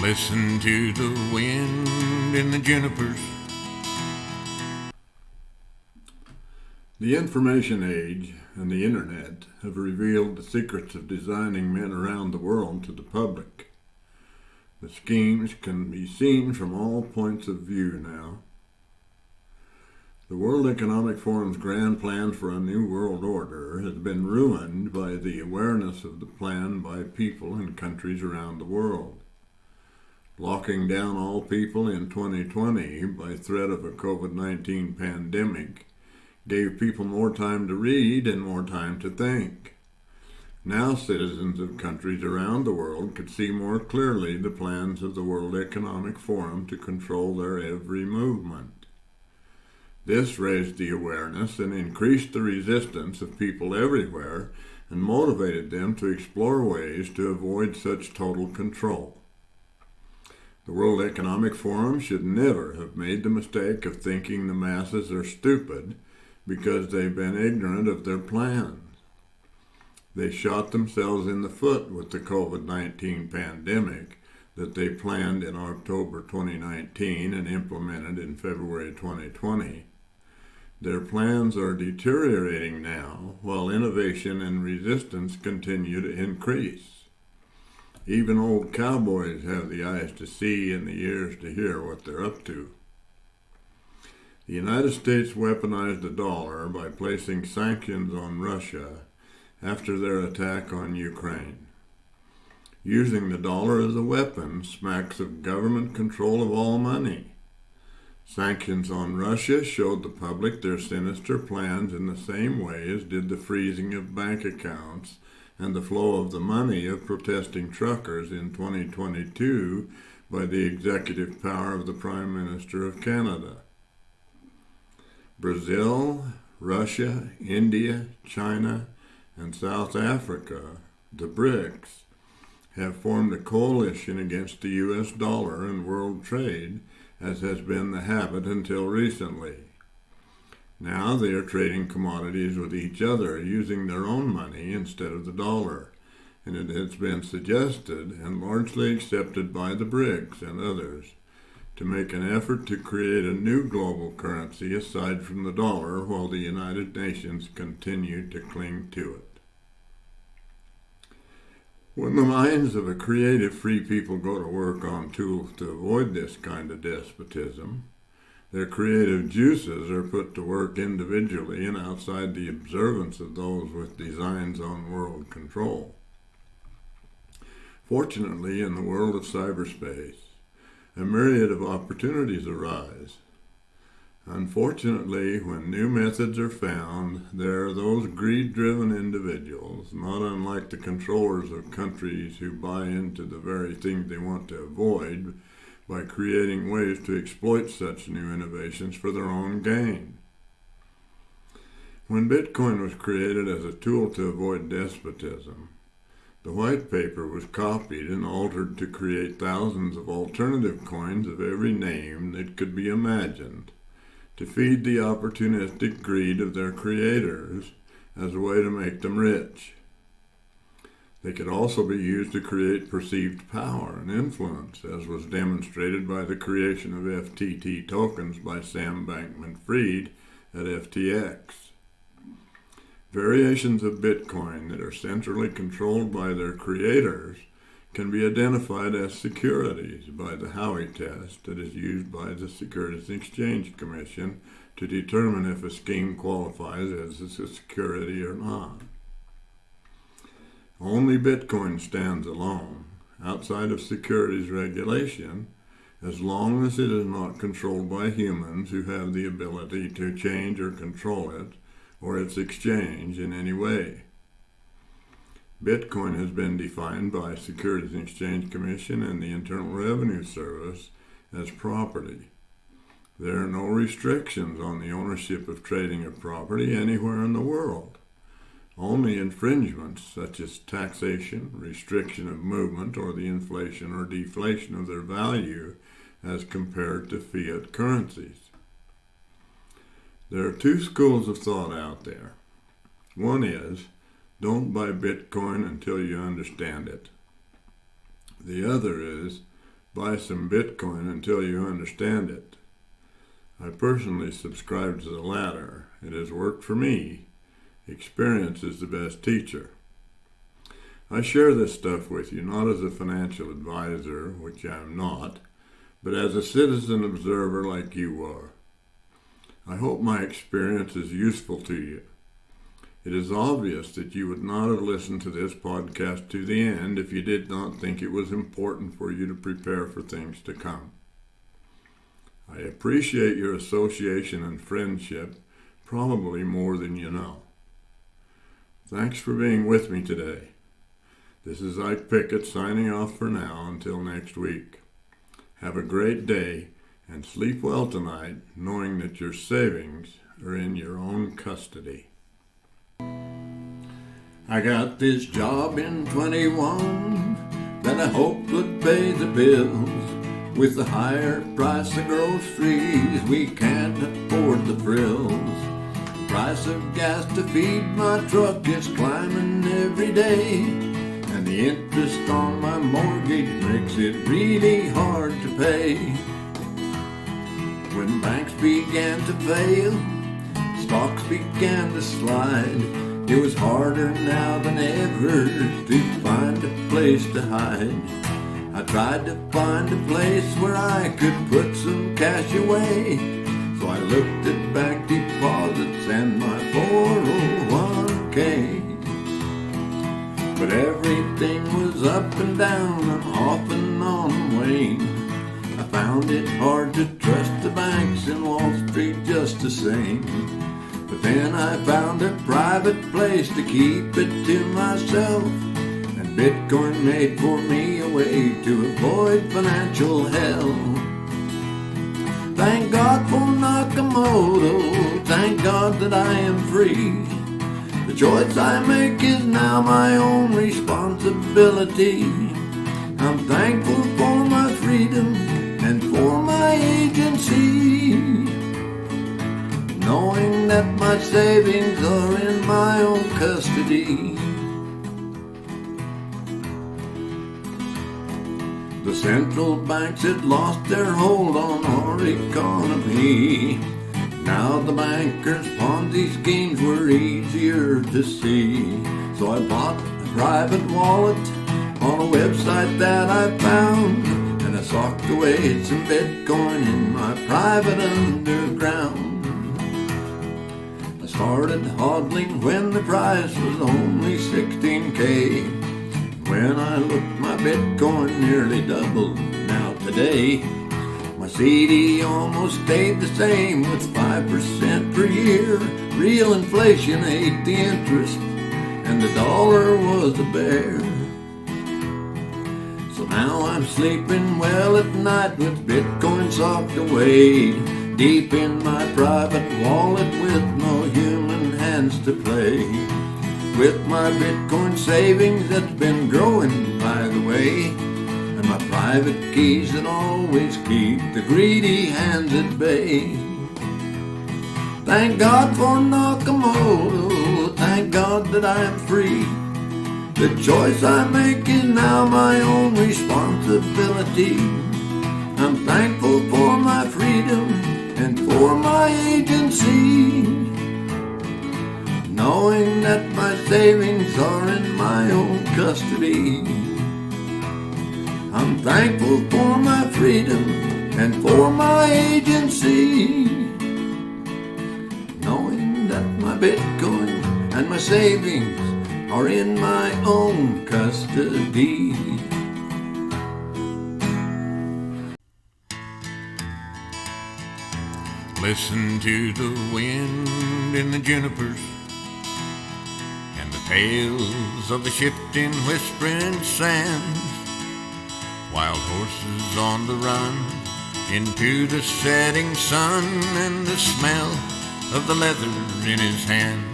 Listen to the wind in the junipers. The information age and the internet have revealed the secrets of designing men around the world to the public. The schemes can be seen from all points of view now. The World Economic Forum's grand plan for a new world order has been ruined by the awareness of the plan by people in countries around the world. Locking down all people in 2020 by threat of a COVID-19 pandemic gave people more time to read and more time to think. Now citizens of countries around the world could see more clearly the plans of the World Economic Forum to control their every movement. This raised the awareness and increased the resistance of people everywhere and motivated them to explore ways to avoid such total control. The World Economic Forum should never have made the mistake of thinking the masses are stupid because they've been ignorant of their plans. They shot themselves in the foot with the COVID-19 pandemic that they planned in October 2019 and implemented in February 2020. Their plans are deteriorating now, while innovation and resistance continue to increase. Even old cowboys have the eyes to see and the ears to hear what they're up to. The United States weaponized the dollar by placing sanctions on Russia after their attack on Ukraine. Using the dollar as a weapon smacks of government control of all money. Sanctions on Russia showed the public their sinister plans in the same way as did the freezing of bank accounts and the flow of the money of protesting truckers in 2022 by the executive power of the Prime Minister of Canada. Brazil, Russia, India, China, and South Africa, the BRICS, have formed a coalition against the U.S. dollar and world trade, as has been the habit until recently. Now they are trading commodities with each other using their own money instead of the dollar, and it has been suggested and largely accepted by the BRICS and others to make an effort to create a new global currency aside from the dollar while the United Nations continue to cling to it. When the minds of a creative free people go to work on tools to avoid this kind of despotism, their creative juices are put to work individually and outside the observance of those with designs on world control. Fortunately, in the world of cyberspace, a myriad of opportunities arise. Unfortunately, when new methods are found, there are those greed-driven individuals, not unlike the controllers of countries who buy into the very things they want to avoid by creating ways to exploit such new innovations for their own gain. When Bitcoin was created as a tool to avoid despotism, the white paper was copied and altered to create thousands of alternative coins of every name that could be imagined, to feed the opportunistic greed of their creators as a way to make them rich. They could also be used to create perceived power and influence, as was demonstrated by the creation of FTT tokens by Sam Bankman-Fried at FTX. Variations of Bitcoin that are centrally controlled by their creators can be identified as securities by the Howey test that is used by the Securities and Exchange Commission to determine if a scheme qualifies as a security or not. Only Bitcoin stands alone, outside of securities regulation, as long as it is not controlled by humans who have the ability to change or control it or its exchange in any way. Bitcoin has been defined by Securities and Exchange Commission and the Internal Revenue Service as property. There are no restrictions on the ownership of trading of property anywhere in the world. Only infringements such as taxation, restriction of movement, or the inflation or deflation of their value as compared to fiat currencies. There are two schools of thought out there. One is, don't buy Bitcoin until you understand it. The other is, buy some Bitcoin until you understand it. I personally subscribe to the latter. It has worked for me. Experience is the best teacher. I share this stuff with you not as a financial advisor, which I am not, but as a citizen observer like you are. I hope my experience is useful to you. It is obvious that you would not have listened to this podcast to the end if you did not think it was important for you to prepare for things to come. I appreciate your association and friendship, probably more than you know. Thanks for being with me today. This is Ike Pickett signing off for now until next week. Have a great day and sleep well tonight, knowing that your savings are in your own custody. I got this job in 21 that I hoped would pay the bills. With the higher price of groceries, we can't afford the frills. The price of gas to feed my truck is climbing every day, and the interest on my mortgage makes it really hard to pay. When banks began to fail, stocks began to slide. It was harder now than ever to find a place to hide. I tried to find a place where I could put some cash away, so I looked at bank deposits and my 401k. But everything was up and down and off and on the wane. I found it hard to trust the banks in Wall Street just the same. But then I found a private place to keep it to myself, and Bitcoin made for me a way to avoid financial hell. Thank God for Nakamoto, thank God that I am free. The choice I make is now my own responsibility. I'm thankful for my freedom and for my agency, knowing that my savings are in my own custody. The central banks had lost their hold on our economy. Now the bankers' Ponzi schemes were easier to see. So I bought a private wallet on a website that I found, and I socked away some Bitcoin in my private underground. I started hodling when the price was only 16K. When I looked, my Bitcoin nearly doubled. Now today, my CD almost stayed the same with 5% per year. Real inflation ate the interest, and the dollar was a bear. So now I'm sleeping well at night with Bitcoin socked away deep in my private wallet with no human hands to play. With my Bitcoin savings that's been growing, by the way, and my private keys that always keep the greedy hands at bay. Thank God for Nakamoto, thank God that I am free. The choice I make is now my own responsibility. I'm thankful for my freedom and for my agency, knowing that my savings are in my own custody. I'm thankful for my freedom and for my agency, knowing that my Bitcoin and my savings are in my own custody. Listen to the wind in the junipers and the tales of the shifting, whispering sands. Wild horses on the run into the setting sun, and the smell of the leather in his hand.